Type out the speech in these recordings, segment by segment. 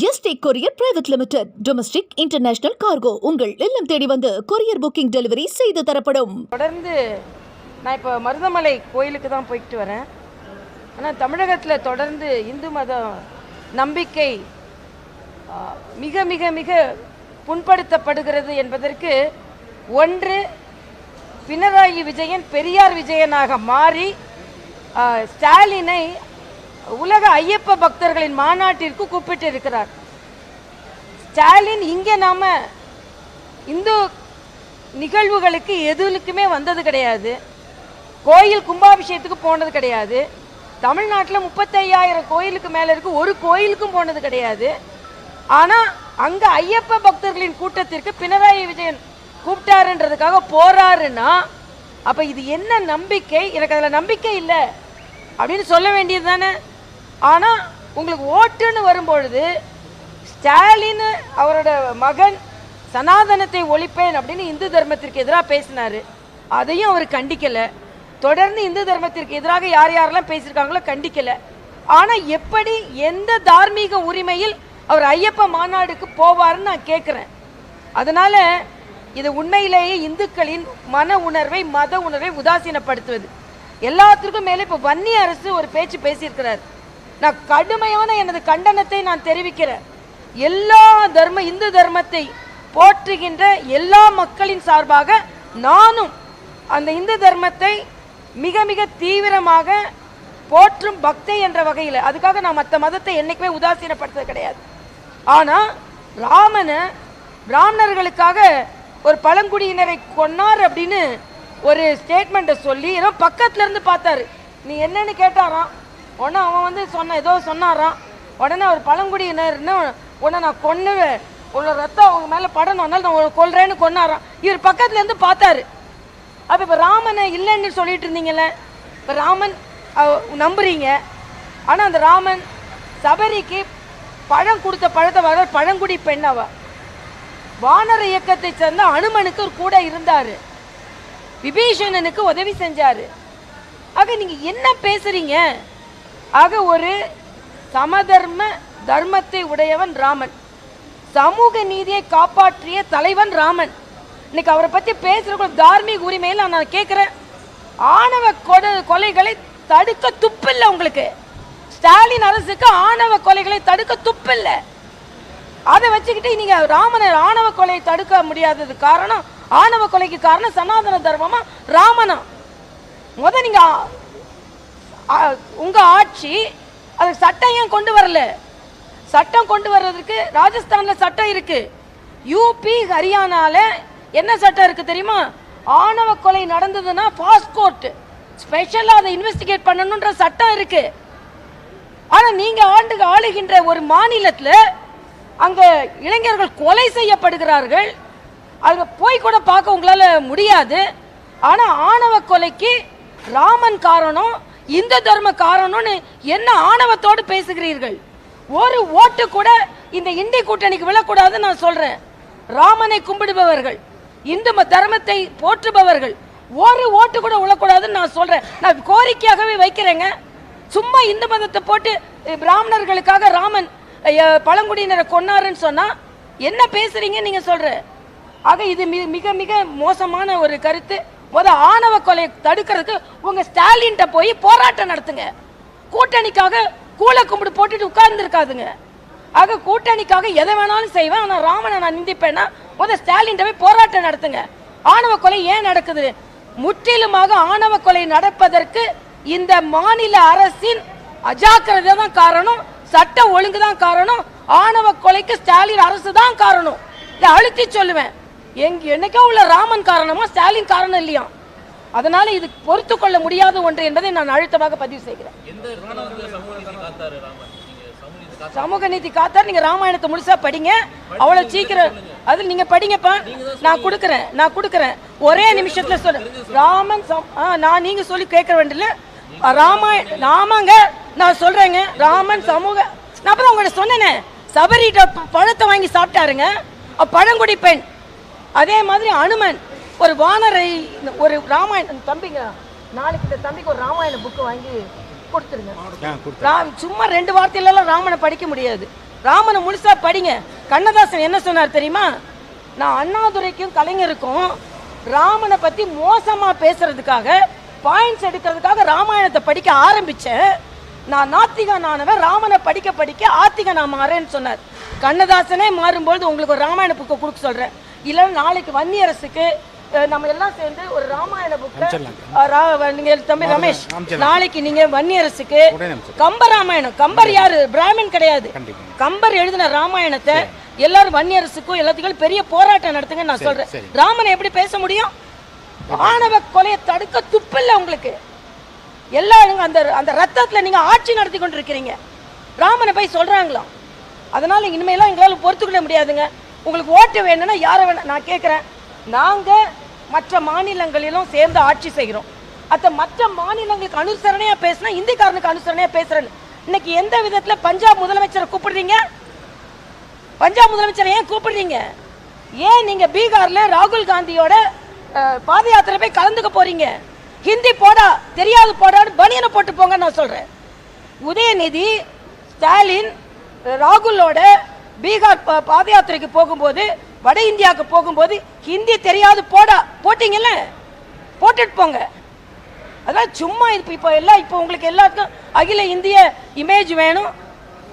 Yesterday courier private limited. Domestic international cargo உங்கள் இல்லம் தேடி வந்து கொரியர் புக்கிங் டெலிவரி செய்து தரப்படும். தொடர்ந்து நான் இப்போ மருதமலை கோயிலுக்கு தான் போயிட்டு வரேன். ஆனால் தமிழகத்தில் தொடர்ந்து இந்து மத நம்பிக்கை மிக மிக மிக புண்படுத்தப்படுகிறது என்பதற்கு ஒன்று, பினராயி விஜயன் பெரியார் விஜயனாக மாறி ஸ்டாலினை உலக ஐயப்ப பக்தர்களின் மாநாட்டிற்கு கூப்பிட்டு இருக்கிறார். ஸ்டாலின் இங்கே நாம இந்து நிகழ்வுகளுக்கு எதுலுக்குமே வந்தது கிடையாது. கோயில் கும்பாபிஷேகத்துக்கு போனது கிடையாது. தமிழ்நாட்டில் 35,000 கோயிலுக்கு மேலே இருக்கு, ஒரு கோயிலுக்கும் போனது கிடையாது. ஆனால் அங்கே ஐயப்ப பக்தர்களின் கூட்டத்திற்கு பினராயி விஜயன் கூப்பிட்டாருன்றதுக்காக போறாருன்னா அப்போ இது என்ன நம்பிக்கை? எனக்கு அதில் நம்பிக்கை இல்லை அப்படின்னு சொல்ல வேண்டியது தானே. ஆனால் உங்களுக்கு ஓட்டுன்னு வரும்பொழுது ஸ்டாலின் அவரோட மகன் சனாதனத்தை ஒழிப்பேன் அப்படின்னு இந்து தர்மத்திற்கு எதிராக பேசினார். அதையும் அவர் கண்டிக்கலை. தொடர்ந்து இந்து தர்மத்திற்கு எதிராக யார் யாரெல்லாம் பேசியிருக்காங்களோ கண்டிக்கலை. ஆனால் எப்படி எந்த தார்மீக உரிமையில் அவர் ஐயப்ப மாநாடுக்கு போவார்னு நான் கேட்குறேன். அதனால் இது உண்மையிலேயே இந்துக்களின் மன உணர்வை மத உணர்வை உதாசீனப்படுத்துவது. எல்லாத்திற்கும் மேலே இப்போ வன்னி அரசு ஒரு பேச்சு பேசியிருக்கிறார். நான் கடுமையான எனது கண்டனத்தை நான் தெரிவிக்கிறேன். எல்லா இந்து தர்மத்தை போற்றுகின்ற எல்லா மக்களின் சார்பாக நானும் அந்த இந்து தர்மத்தை மிக மிக தீவிரமாக போற்றும் பக்தை என்ற வகையில், அதுக்காக நான் மற்ற மதத்தை என்னைக்குமே உதாசீனப்படுத்துறது கிடையாது. ஆனால் ராமனை பிராமணர்களுக்காக ஒரு பழங்குடியினரை கொன்னார் அப்படின்னு ஒரு ஸ்டேட்மெண்ட்டை சொல்லி ஏதோ பக்கத்துல இருந்து பார்த்தாரு. நீ என்னன்னு கேட்டாராம். உடனே அவன் ஏதோ சொன்னாராம். உடனே அவர் பழங்குடியினர்னு உடனே நான் கொன்னுவேன், உள்ள ரத்தம் அவங்க மேலே படணும்னால நான் கொல்றேன்னு கொன்னாராம். இவர் பக்கத்துல இருந்து பார்த்தாரு. அப்போ இப்போ ராமனை இல்லைன்னு சொல்லிட்டு இருந்தீங்கல்ல, இப்போ ராமன் நம்புறீங்க. ஆனால் அந்த ராமன் சபரிக்கு பழம் கொடுத்த பழத்தை வர பழங்குடி பெண் அவ. வானர இயக்கத்தை சேர்ந்த அனுமனுக்கு ஒரு கூட இருந்தாரு, விபீஷணனுக்கு உதவி செஞ்சாரு. ஆக நீங்க என்ன பேசுறீங்க? ஆக ஒரு சமதர்ம தர்மத்தை உடையவன் ராமன், சமூக நீதியை காப்பாற்றிய தலைவன் ராமன். இன்னைக்கு அவரை பத்தி பேசுற தார்மீக உரிமையில் நான் கேட்கிறேன். ஆணவ கொலைகளை தடுக்க துப்பில்லை உங்களுக்கு. ஸ்டாலின் அரசுக்கு ஆணவ கொலைகளை தடுக்க துப்பில்லை. அதை வச்சுக்கிட்டு நீங்க ராமனை ஆணவ கொலையை தடுக்க முடியாதது காரணம், ஆணவ கொலைக்கு காரணம் சனாதன தர்மமா ராமனா? நீங்க உங்க ஆட்சி அதுக்கு சட்டம் ஏன் கொண்டு வரல? சட்டம் கொண்டு வர்றதுக்கு ராஜஸ்தான்ல சட்டம் இருக்கு, யூபி ஹரியானால என்ன சட்டம் இருக்கு தெரியுமா? ஆணவ கொலை நடந்ததுன்னா ஃபாஸ்ட் கோர்ட் ஸ்பெஷலா அதை இன்வெஸ்டிகேட் பண்ணணும்ன்ற சட்டம் இருக்கு. ஆனா நீங்க ஆளுகின்ற ஒரு மாநிலத்தில் அங்க இளைஞர்கள் கொலை செய்யப்படுகிறார்கள். அங்க போய் கூட பார்க்க உங்களால முடியாது. ஆனா ஆணவ கொலைக்கு ராமன் காரணம், இந்து தர்ம காரணம்னு என்ன ஆணவத்தோடு பேசுகிறீர்கள்? ஒரு ஓட்டு கூட இந்த இந்தி கூட்டணிக்கு விழக்கூடாதுன்னு நான் சொல்றேன். ராமனை கும்பிடுபவர்கள், இந்து தர்மத்தை போற்றுபவர்கள் ஒரு ஓட்டு கூட விழக்கூடாதுன்னு நான் சொல்றேன். நான் கோரிக்கையாகவே வைக்கிறேங்க. சும்மா இந்து மதத்தை போட்டு பிராமணர்களுக்காக ராமன் பழங்குடியினரை கொன்னாருன்னு சொன்னா என்ன பேசுறீங்க நீங்க சொல்ற? ஆக இது மிக மிக மோசமான ஒரு கருத்து. ஆணவ கொலை தடுக்கிறதுக்கு உங்க ஸ்டாலின் போய் போராட்டம் நடத்துங்க. கூட்டணிக்காக கூலை கும்பிடு போட்டுட்டு உட்கார்ந்து இருக்காதுங்க. ஆக கூட்டணிக்காக எதை வேணாலும் செய்வேன், ஆனா ராமனை நான் நிந்திப்பேன்னா ஸ்டாலின் போய் போராட்டம் நடத்துங்க. ஆணவ கொலை ஏன் நடக்குது? முற்றிலுமாக ஆணவ கொலை நடப்பதற்கு இந்த மாநில அரசின் அஜாக்கிரதை தான் காரணம், சட்ட ஒழுங்கு தான் காரணம், ஆணவ கொலைக்கு ஸ்டாலின் அரசு தான் காரணம். இதை அழுத்தி சொல்லுவேன். என்னைக்கோ உள்ள ராமன் காரணமா, ஸ்டாலின் காரணம் இல்லையா? அதனால இது பொறுத்து கொள்ள முடியாத ஒன்று என்பதை நான் அழுத்தமாக பதிவு செய்கிறேன். சமூக நீதி காத்தார். நீங்க ராமாயணத்தை முழுசா படிங்க, அவ்வளவு சீக்கிரம் அது நீங்க படிங்கப்பா. நான் கொடுக்கிறேன் ஒரே நிமிஷத்துல சொல்ல. ராமன் நான் நீங்க சொல்லி கேட்க வேண்டியல. ராமாயணம் ஆமாங்க நான் சொல்றேங்க. ராமன் சமூக நான் அப்பதான் உங்கள்ட்ட சொன்னேனே, சபரிட்ட பழத்தை வாங்கி சாப்பிட்டாருங்க பழங்குடி பெண். அதே மாதிரி அனுமன் ஒரு வானரை ஒரு ராமாயணம் தம்பிங்க, நாளைக்கு இந்த தம்பிக்கு ஒரு ராமாயண புக்கு வாங்கி கொடுத்துருங்க. சும்மா 2 வார்த்தையிலலாம் ராமனை படிக்க முடியாது. ராமனை முழுசா படிங்க. கண்ணதாசன் என்ன சொன்னார் தெரியுமா? நான் அண்ணாதுரைக்கும் கலைஞருக்கும் ராமனை பத்தி மோசமா பேசுறதுக்காக, பாயிண்ட்ஸ் எடுக்கிறதுக்காக ராமாயணத்தை படிக்க ஆரம்பிச்சேன். நான் நாத்திகனானவன், ராமனை படிக்க படிக்க ஆத்திக நான் மாறேன்னு சொன்னார். கண்ணதாசனே மாறும்போது உங்களுக்கு ஒரு ராமாயண புக்கை கொடுக்க சொல்றேன். இல்லைன்னா நாளைக்கு வன்னியரசுக்கு நம்ம எல்லாம் சேர்ந்து ஒரு ராமாயண புக்கை, நீங்க தம்பி ரமேஷ், நாளைக்கு நீங்க வன்னியரசுக்கு கம்பராமாயணம், கம்பர் யாரு? பிராமின் கிடையாது. கம்பர் எழுதின ராமாயணத்தை எல்லாரும் வன்னியரசுக்கும் எல்லாத்துக்கும் பெரிய போராட்டம் நடத்துங்க நான் சொல்றேன். ராமனை எப்படி பேச முடியும்? ஆணவ கொலையை தடுக்க துப்பில்லை உங்களுக்கு. எல்லாரும் அந்த அந்த ரத்தத்துல நீங்க ஆட்சி நடத்தி கொண்டு இருக்கிறீங்க. ராமனை போய் சொல்றாங்களாம். அதனால இனிமேலாம் எங்களால் பொறுத்துக்கொள்ள முடியாதுங்க. உங்களுக்கு ஓட்டு வேணும்னா யாரை வேணும் நான் கேட்குறேன். நாங்கள் மற்ற மாநிலங்களிலும் சேர்ந்து ஆட்சி செய்கிறோம். அந்த மற்ற மாநிலங்களுக்கு அனுசரணையாக பேசினா இந்திக்காரனுக்கு அனுசரணையாக பேசுகிறேன்னு இன்னைக்கு எந்த விதத்தில் பஞ்சாப் முதலமைச்சரை கூப்பிடுறீங்க? பஞ்சாப் முதலமைச்சரை ஏன் கூப்பிடுறீங்க? ஏன் நீங்கள் பீகாரில் ராகுல் காந்தியோட பாத யாத்திரை போய் கலந்துக்க போறீங்க? ஹிந்தி போடா, தெரியாது போடான்னு பனியனை போட்டு போங்க நான் சொல்கிறேன். உதயநிதி ஸ்டாலின் ராகுலோட பீகார் பாத யாத்திரைக்கு போகும்போது, வட இந்தியாவுக்கு போகும்போது ஹிந்தி தெரியாது போடா போட்டிங்கல்ல, போட்டுட்டு போங்க. அதான் சும்மா இப்போ எல்லாம் இப்போ உங்களுக்கு எல்லாருக்கும் அகில இந்திய இமேஜ் வேணும்.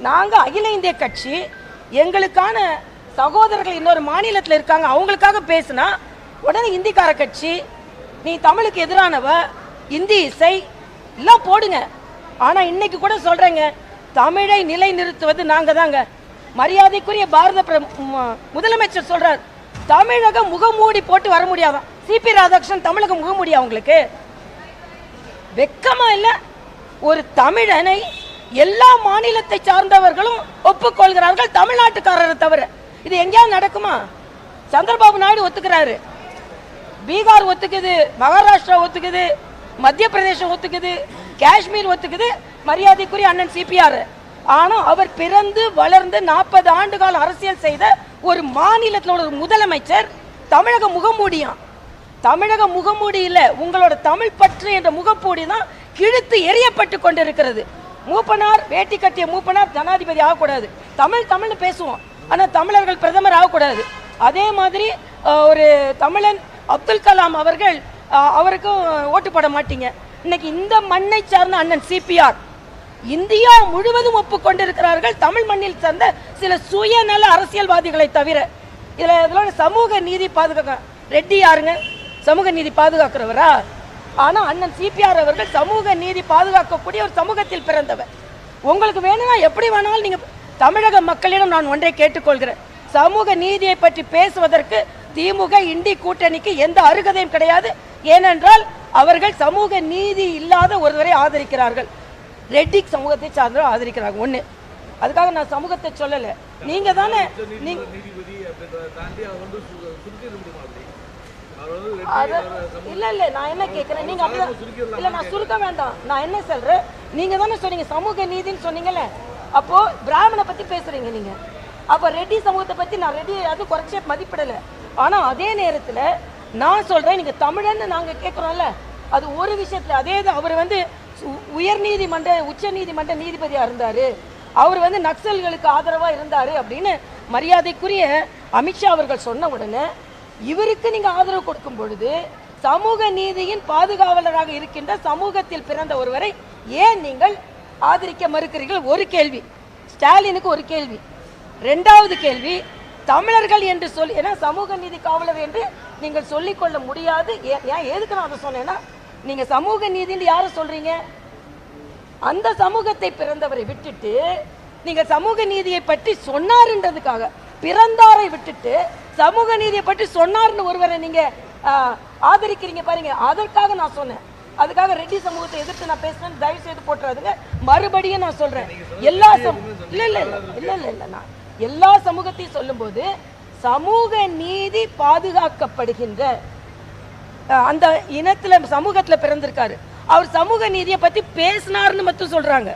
நாங்கள் அகில இந்திய கட்சி, எங்களுக்கான சகோதரர்கள் இன்னொரு மாநிலத்தில் இருக்காங்க, அவங்களுக்காக பேசுனா உடனே இந்திக்கார கட்சி, நீ தமிழுக்கு எதிரானவ, இந்தி இசை எல்லாம் போடுங்க. ஆனால் இன்னைக்கு கூட சொல்கிறேங்க, தமிழை நிலைநிறுத்துவது நாங்கள் தாங்க. மரியாதைக்குரிய பாரத முதலமைச்சர் சொல்றார், தமிழக முகமூடி போட்டு வர முடியாதான். சிபி ராதாகிருஷ்ணன் தமிழக முகமூடி அவங்களுக்கு வெக்கமா இல்லை? ஒரு தமிழனை எல்லா மாநிலத்தை சார்ந்தவர்களும் ஒப்புக்கொள்கிறார்கள், தமிழ்நாட்டுக்காரரை தவிர. இது எங்கேயாவது நடக்குமா? சந்திரபாபு நாயுடு ஒத்துக்கிறாரு, பீகார் ஒத்துக்குது, மகாராஷ்டிரா ஒத்துக்குது, மத்திய பிரதேசம் ஒத்துக்குது, காஷ்மீர் ஒத்துக்குது, மரியாதைக்குரிய அண்ணன் சிபிஆர். ஆனால் அவர் பிறந்து வளர்ந்து 40 ஆண்டுகால அரசியல் செய்த ஒரு மாநிலத்தில் ஒரு முதலமைச்சர் தமிழக முகமூடியான். தமிழக முகமூடி இல்லை, உங்களோட தமிழ் பற்று என்ற முகப்பூடி தான் கிழித்து எரியப்பட்டு கொண்டிருக்கிறது. மூப்பனார், வேட்டி கட்டிய மூப்பனார் ஜனாதிபதி ஆகக்கூடாது. தமிழ்னு பேசுவோம், ஆனால் தமிழர்கள் பிரதமர் ஆகக்கூடாது. அதே மாதிரி ஒரு தமிழன் அப்துல் கலாம் அவர்கள், அவருக்கும் ஓட்டு போட மாட்டீங்க. இன்னைக்கு இந்த மண்ணை சார்ந்த அண்ணன் சிபிஆர் இந்தியா முழுவதும் ஒப்புக்கொண்டிருக்கிறார்கள், தமிழ் மண்ணில் சேர்ந்த சில சுயநல அரசியல்வாதிகளை தவிர. இதோட சமூக நீதி பாதுகாக்க ரெட்டி யாருங்க? சமூக நீதி பாதுகாக்கிறவரா? ஆனால் அண்ணன் சிபிஆர் அவர்கள் சமூக நீதி பாதுகாக்கக்கூடிய ஒரு சமூகத்தில் பிறந்தவர். உங்களுக்கு வேணும்னா எப்படி வேணாலும் நீங்கள் தமிழக மக்களிடம் நான் ஒன்றை கேட்டுக்கொள்கிறேன், சமூக நீதியை பற்றி பேசுவதற்கு திமுக இண்டி கூட்டணிக்கு எந்த அருகதையும் கிடையாது. ஏனென்றால் அவர்கள் சமூக நீதி இல்லாத ஒருவரை ஆதரிக்கிறார்கள், ரெட்டி சமூகத்தை சார்ந்தவர் ஆதரிக்கிறாங்க. ஒன்று, அதுக்காக நான் சமூகத்தை சொல்லலை, நீங்க தானே. இல்ல நான் என்ன கேட்கிறேன், நீங்க அப்படிதான் இல்ல, நான் சுருக்க வேண்டாம். நான் என்ன சொல்றேன், நீங்க தானே சொன்னீங்க சமூக நீதின்னு சொன்னீங்கல்ல, அப்போ பிராமணை பத்தி பேசுறீங்க நீங்க. அப்ப ரெட்டி சமூகத்தை பத்தி நான் ரெட்டி அது குறைச்சே மதிப்பிடலை. ஆனா அதே நேரத்துல நான் சொல்றேன், நீங்க தமிழன்னு நாங்க கேட்கிறோம்ல, அது ஒரு விஷயத்துல. அதே அவர் உயர் நீதிமன்ற உச்ச நீதிமன்ற நீதிபதியா இருந்தாரு, அவர் நக்சல்களுக்கு ஆதரவா இருந்தாரு அப்படின்னு மரியாதைக்குரிய அமித்ஷா அவர்கள் சொன்ன உடனே இவருக்கு நீங்க ஆதரவு கொடுக்கும் பொழுது, சமூக நீதியின் பாதுகாவலராக இருக்கின்ற சமூகத்தில் பிறந்த ஒருவரை ஏன் நீங்கள் ஆதரிக்க மறுக்கிறீர்கள்? ஒரு கேள்வி. ஸ்டாலினுக்கு ஒரு கேள்வி. ரெண்டாவது கேள்வி, தமிழர்கள் என்று சொல்லி, ஏன்னா சமூக நீதி காவலர் என்று நீங்கள் சொல்லிக்கொள்ள முடியாது. ஏன் எதுக்கு நான் அதை சொன்னேன்னா, நீங்க சமூக நீதின்னு யாரை சொல்றீங்க? அந்த சமூகத்தை பிறந்தவரை விட்டுட்டு நீங்க சமூக நீதியை பற்றி சொன்னார்ன்றதுக்காக, பிறந்தாரை விட்டுட்டு சமூக நீதியை பற்றி சொன்னார்னு ஒருவரை நீங்க ஆதரிக்கிறீங்க பாருங்க. அதற்காக நான் சொன்னேன், அதுக்காக ரெட்டி சமூகத்தை எதிர்த்து நான் பேசுறேன், தயவு செய்து போட்டுறாதுங்க. மறுபடியும் நான் சொல்றேன், எல்லா நான் எல்லா சமூகத்தையும் சொல்லும் போது சமூக நீதி பாதுகாக்கப்படுகின்ற அந்த இனத்துல சமூகத்துல பிறந்திருக்காரு, அவர் சமூக நீதியை பத்தி பேசினார்னு மட்டும் சொல்றாங்க,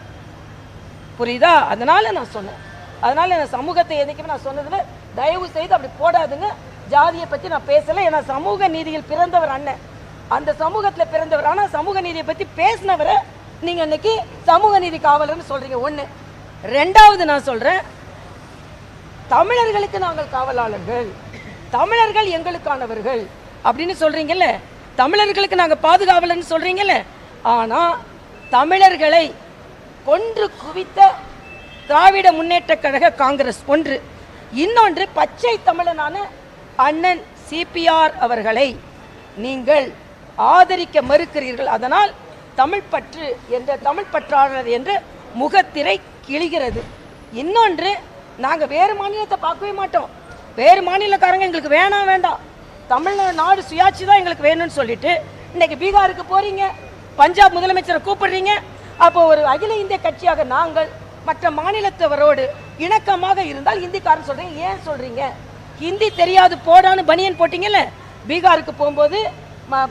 புரியுதா? அதனால நான் சொன்னேன். அதனால நான் சமூகத்தை எதுக்குமே நான் சொன்னதுல தயவு செய்து அப்படி போடாதுங்க. ஜாதியை பத்தி நான் பேசல, ஏன்னா சமூக நீதியில் பிறந்தவர் அண்ணன், அந்த சமூகத்துல பிறந்தவர். ஆனா சமூக நீதியை பத்தி பேசினவரை நீங்க இன்னைக்கு சமூக நீதி காவலர்னு சொல்றீங்க. ஒண்ணு. ரெண்டாவது நான் சொல்றேன், தமிழர்களுக்கு நாங்கள் காவலாளர்கள், தமிழர்கள் எங்களுக்கானவர்கள் அப்படின்னு சொல்றீங்கல்ல, தமிழர்களுக்கு நாங்கள் பாதுகாவலன்னு சொல்றீங்கல்ல. ஆனால் தமிழர்களை கொன்று குவித்த திராவிட முன்னேற்ற கழக காங்கிரஸ் ஒன்று, இன்னொன்று பச்சை தமிழனான அண்ணன் சிபிஆர் அவர்களை நீங்கள் ஆதரிக்க மறுக்கிறீர்கள். அதனால் தமிழ் பற்று என்ற தமிழ் பற்றாளர் என்ற முகத்திரை கிழிகிறது. இன்னொன்று, நாங்கள் வேறு மாநிலத்தை பார்க்கவே மாட்டோம், வேறு மாநிலக்காரங்க எங்களுக்கு வேண்டாம், தமிழ்நாடு சுயாட்சி தான் எங்களுக்கு வேணும்னு சொல்லிட்டு இன்னைக்கு பீகாருக்கு போறீங்க, பஞ்சாப் முதலமைச்சரை கூப்பிடுறீங்க. அப்போ ஒரு அகில இந்திய கட்சியாக நாங்கள் மற்ற மாநிலத்தவரோடு இணக்கமாக இருந்தால் ஹிந்திக்காரன் சொல்றீங்க. ஏன் சொல்றீங்க? ஹிந்தி தெரியாது போடான்னு பனியன் போட்டீங்கல்ல, பீகாருக்கு போகும்போது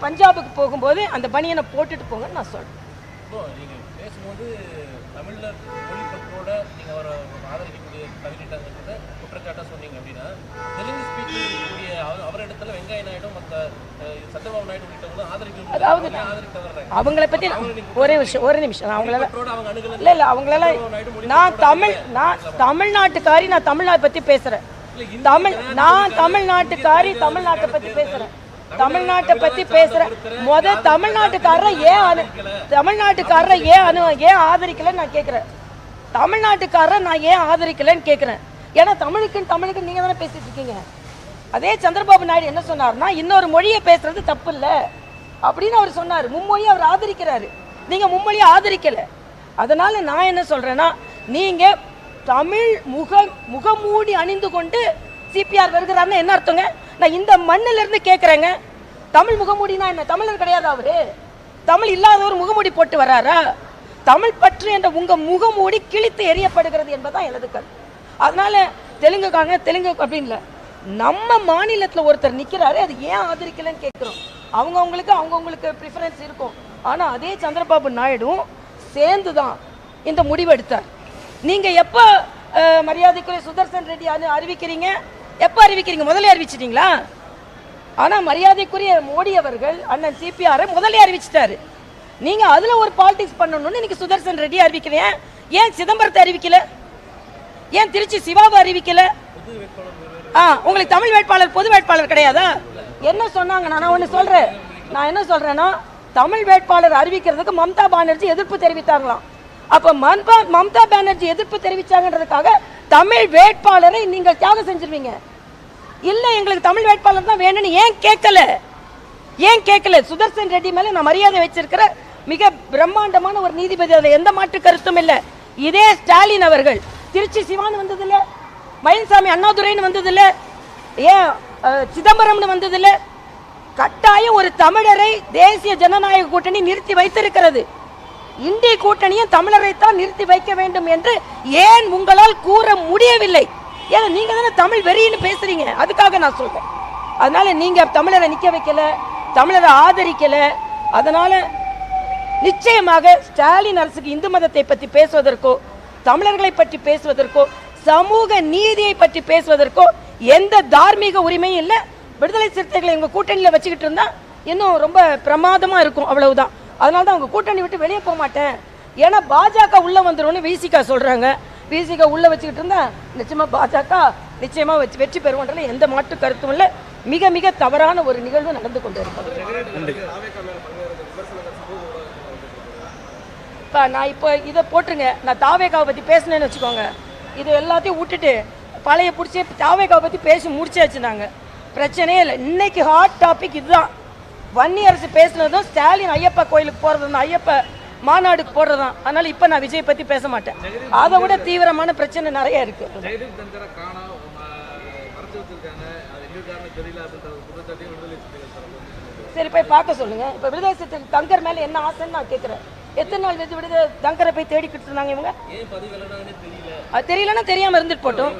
பஞ்சாபுக்கு போகும்போது அந்த பனியனை போட்டுட்டு போங்கன்னு நான் சொல்றேன். நீங்கள் பேசும்போது தமிழர் மொழிப்பற்றோட நீங்கள் அவரை ஆதரிக்கக்கூடிய கவிஞர்கிட்ட குற்றச்சாட்டாக சொன்னீங்க அப்படின்னா, தெலுங்கு ஸ்பீக்கிங் இருக்கக்கூடிய அவரிடத்துல வெங்காய நாயுடு மற்ற சந்திரபாபு நாயுடு உள்ளிட்டவங்களும் ஆதரிக்க, அதாவது அவங்கள பற்றி ஒரு நிமிஷம் அவங்களால இல்லை அவங்களால நான் தமிழ்நாட்டுக்காரி, நான் தமிழ்நாட்டை பற்றி பேசுகிறேன், நான் தமிழ்நாட்டுக்காரி, தமிழ்நாட்டை பற்றி பேசுகிறேன், தமிழ்நாட்டை பற்றி பேசுகிறேன். தமிழ்நாட்டுக்காரரை ஏன் ஆதரிக்கலன்னு நான் கேட்குறேன். தமிழ்நாட்டுக்காரரை நான் ஏன் ஆதரிக்கலன்னு கேட்குறேன். ஏன்னா தமிழுக்கு நீங்கள் தானே பேசிட்டு இருக்கீங்க. அதே சந்திரபாபு நாயுடு என்ன சொன்னார்னா, இன்னொரு மொழியை பேசுறது தப்பு இல்லை அப்படின்னு அவர் சொன்னார். மும்மொழியை அவர் ஆதரிக்கிறாரு, நீங்கள் மும்மொழியை ஆதரிக்கலை. அதனால நான் என்ன சொல்றேன்னா, நீங்கள் தமிழ் முகமூடி அணிந்து கொண்டு சிபிஆர் வருகிறாருன்னு என்ன அர்த்தங்க? நான் இந்த மண்ணில இருந்து கேட்குறேங்க, தமிழ் முகமூடினா என்ன? தமிழர் கிடையாது அவரு? தமிழ் இல்லாதவர் முகமூடி போட்டு வர்றாரா? தமிழ் பற்று என்ற உங்க முகமூடி கிழித்து எறியப்படுகிறது என்பதுதான் எனது கருத்து. அதனால தெலுங்குக்காரங்க தெலுங்கு அப்படின்னு இல்லை, நம்ம மாநிலத்தில் ஒருத்தர் நிற்கிறாரு, அது ஏன் ஆதரிக்கலன்னு கேட்குறோம். அவங்கவுங்களுக்கு ப்ரிஃபரன்ஸ் இருக்கும். ஆனால் அதே சந்திரபாபு நாயுடும் சேர்ந்து தான் இந்த முடிவெடுத்தார். நீங்கள் எப்போ மரியாதைக்குரிய சுதர்சன் ரெட்டி அறிவிக்கிறீங்க? எப்போ அறிவிக்கிறீங்க? முதலே அறிவிச்சிட்டிங்களா? ஆனால் மரியாதைக்குரிய மோடி அவர்கள் அண்ணன் சிபிஆரை முதலே அறிவிச்சிட்டாரு. நீங்கள் அதில் ஒரு பாலிடிக்ஸ் பண்ணணும்னு இன்னைக்கு சுதர்சன் ரெட்டி அறிவிக்கிறீங்க. ஏன் சிதம்பரத்தை அறிவிக்கல? ஏன் திருச்சி சிவாவை அறிவிக்கல? உங்களுக்கு தமிழ் வேட்பாளர் பொது வேட்பாளர் கிடையாதா? என்ன சொன்னாங்க? நான் ஒன்று சொல்கிறேன். நான் என்ன சொல்கிறேன்னா, தமிழ் வேட்பாளர் அறிவிக்கிறதுக்கு மம்தா பானர்ஜி எதிர்ப்பு தெரிவித்தாங்களாம். அப்போ மம்தா பானர்ஜி எதிர்ப்பு தெரிவித்தாங்கன்றதுக்காக தமிழ் வேட்பாளரை நீங்கள் தியாகம் செஞ்சிருவீங்க? இல்லை, எங்களுக்கு தமிழ் வேட்பாளர் தான் வேணும்னு ஏன் கேட்கல? சுதர்சன் ரெட்டி மேலே நான் மரியாதை வச்சிருக்கிற மிக பிரம்மாண்டமான ஒரு நீதிபதி, அதில் எந்த மாற்று கருத்தும் இல்லை. இதே ஸ்டாலின் அவர்கள் திருச்சி சிவான் வந்ததில்லை, மயில்சாமி அண்ணாதுரைன்னு வந்ததில்லை, ஏன் சிதம்பரம்னு வந்ததில்லை. கட்டாயம் ஒரு தமிழரை தேசிய ஜனநாயக கூட்டணி நிறுத்தி வைத்திருக்கிறது. இந்திய கூட்டணியும் தமிழரைத்தான் நிறுத்தி வைக்க வேண்டும் என்று ஏன் உங்களால் கூற முடியவில்லை? ஏன்னா நீங்க தானே தமிழ் வெறின்னு பேசுறீங்க. அதுக்காக நான் சொல்றேன். அதனால நீங்க தமிழரை நிக்க வைக்கல, தமிழரை ஆதரிக்கல. அதனால நிச்சயமாக ஸ்டாலின் அரசுக்கு இந்து மதத்தை பற்றி பேசுவதற்கோ, தமிழர்களை பற்றி பேசுவதற்கோ, சமூக நீதியை பற்றி பேசுவதற்கோ எந்த தார்மீக உரிமையும் இல்லை. விடுதலை சிறுத்தைகளை எங்க கூட்டணியில் வச்சுக்கிட்டு இருந்தா இன்னும் ரொம்ப பிரமாதமா இருக்கும், அவ்வளவுதான். அதனால தான் அவங்க கூட்டணி விட்டு வெளியே போக மாட்டேன். ஏன்னா பாஜக உள்ள வந்துரும்னு விசிகா சொல்றாங்க. விசிகா உள்ள வச்சுக்கிட்டு இருந்தா நிச்சயமா பாஜக நிச்சயமா வெற்றி பெறுவோன்றதுல எந்த மாற்று கருத்தும் இல்லை. மிக மிக தவறான ஒரு நிகழ்வு நடந்து கொண்டு இருக்கிறது. நான் இப்போ இதை போட்டுருங்க, நான் தாவேகாவை பற்றி பேசினேன்னு வச்சுக்கோங்க, இது எல்லாத்தையும் விட்டுட்டு பழைய பிடிச்சி தாவேகாவை பற்றி பேசி முடிச்சாச்சு. நாங்கள் பிரச்சனையே இல்லை. இன்னைக்கு ஹாட் டாபிக் இதுதான். வன்னி அரசு பேசுனதும் ஸ்டாலின் ஐயப்பா கோயிலுக்கு போகிறது தான், ஐயப்பா மாநாடுக்கு போடுறது தான். அதனால இப்போ நான் விஜய் பற்றி பேச மாட்டேன். அதை விட தீவிரமான பிரச்சனை நிறைய இருக்கு. சரி, போய் பார்க்க சொல்லுங்க. இப்போ விடுதலை சிறுத்தைகள் தங்கர் மேலே என்ன ஆசைன்னு நான் கேட்குறேன். எத்தனை நாள் விடுதலை தங்கரை போய் தேடிக்கிட்டு இருந்தாங்க இவங்க? அது தெரியலன்னா தெரியாம இருந்துட்டு போட்டோம்.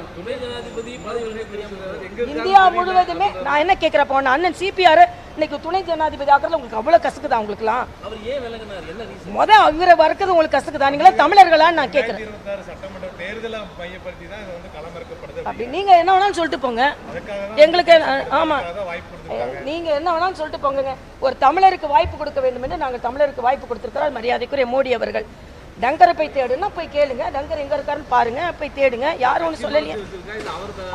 இந்தியா முழுவதுமே நான் என்ன கேட்கிறப்போ, அண்ணன் சிபிஆர் இன்னைக்கு துணை ஜனாதிபதி ஆக்குறது உங்களுக்கு அவ்வளவு கசக்குதா? உங்களுக்குலாம் இவரை வறுக்கிறது உங்களுக்கு கசக்குதா? நீங்களா தமிழர்களான்னு நான் கேட்கிறேன். அப்படி நீங்க என்ன வேணாலும் சொல்லிட்டு போங்க, எங்களுக்கு ஆமா, நீங்க என்ன வேணாலும் சொல்லிட்டு போங்க. ஒரு தமிழருக்கு வாய்ப்பு கொடுக்க வேண்டும் என்று நாங்கள் தமிழருக்கு வாய்ப்பு கொடுத்திருக்கிறோம். மரியாதைக்குரிய மோடி அவர்கள் டங்கரை போய் தேடுன்னா போய் கேளுங்க, டங்கர் எங்க இருக்காருன்னு பாருங்க, போய் தேடுங்க. யாரும் ஒன்று சொல்லலையே.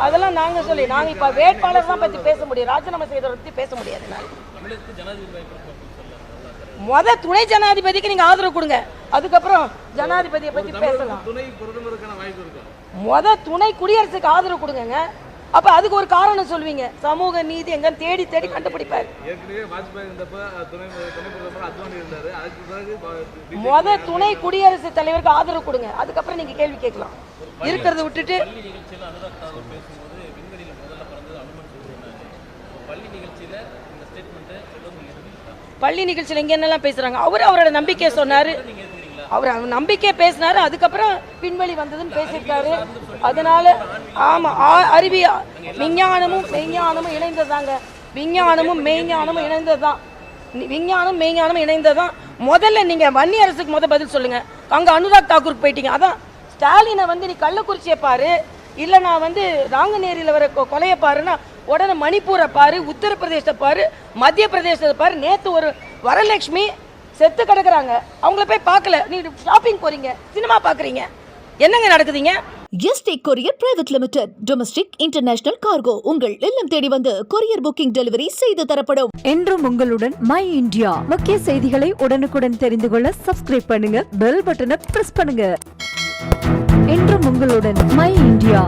அதெல்லாம் நாங்க சொல்லி நாங்க இப்ப வேட்பாளர் தான் பத்தி பேச முடியும், ராஜினாமா செய்யறத பத்தி பேச முடியாது. தமிழகத்துக்கு ஜனாதிபதி வாய்ப்பு முத துணை ஜனாதிபதிக்கு நீங்க ஆதரவு கொடுங்க, அதுக்கப்புறம் ஜனாதிபதியை பத்தி பேசலாம். துணை பிரதமருக்கான வாய்ப்பு இருக்கு. முத துணை குடியரசுக்கு ஆதரவு கொடுங்க. அப்ப அதுக்கு ஒரு காரணம் சொல்வீங்க, சமூக நீதி எங்க தேடி தேடி கண்டுபிடிப்பாரு. ஏற்கனவே வாஜ்பாய் இருந்தப்ப துணை பிரதமர் அத்வானி இருந்தாரு. அதுக்கு பிறகு முத துணை குடியரசுத் தலைவருக்கு ஆதரவு கொடுங்க, அதுக்கப்புறம் நீங்க கேள்வி கேட்கலாம். இருக்கிறத விட்டுட்டு பள்ளி நிகழ்ச்சியில் அனுராக் தாக்கூர் பேசும்போது விண்வெளியில் முதல்ல பிறந்தது அனுமன் சொல்லியிருந்தாங்க. பள்ளி நிகழ்ச்சியில் இந்த ஸ்டேட்மெண்ட்டை சொல்லுங்க. பள்ளி நிகழ்ச்சியில் இங்க என்னெல்லாம் பேசுறாங்க, அவரோட நம்பிக்கையை சொன்னாரு, அவர் நம்பிக்கை பேசினாரு, அதுக்கப்புறம் விண்வெளி வந்ததுன்னு பேசியிருக்காரு. அதனால ஆமா, அறிவியா விஞ்ஞானமும் மெய்ஞானமும் இணைந்ததாங்க. விஞ்ஞானமும் மெய்ஞானமும் இணைந்ததுதான். விஞ்ஞானம் மெய்ஞானமும் இணைந்ததான். முதல்ல நீங்க வன்னி அரசுக்கு பதில் சொல்லுங்க. அங்க அனுராக் தாக்கூருக்கு போயிட்டீங்க. அதான் ஸ்டாலினை நீ கள்ளக்குறிச்சியை பாரு, இல்ல நான் நாங்குநேரியில் வர கொலையை பாருன்னா உடனே மணிப்பூரை பாரு, உத்தரப்பிரதேசத்தை பாரு, மத்திய பிரதேசத்தை பாரு. நேத்து ஒரு வரலட்சுமி செத்து கிடக்குறாங்க, அவங்கள போய் பார்க்கல. நீ ஷாப்பிங் போறீங்க, சினிமா பாக்குறீங்க, என்னங்க நடக்குதுங்க? Yesterday courier private limited domestic international cargo உங்கள் இல்லம் தேடி வந்து கொரியர் புக்கிங் டெலிவரி செய்து தரப்படும். என்றும் உங்களுடன் மை இந்தியா. முக்கிய செய்திகளை உடனுக்குடன் தெரிந்து கொள்ள சப்ஸ்கிரைப் பண்ணுங்க, பெல் பட்டனை பிரஸ் பண்ணுங்க. என்றும் உங்களுடன் மை இந்தியா.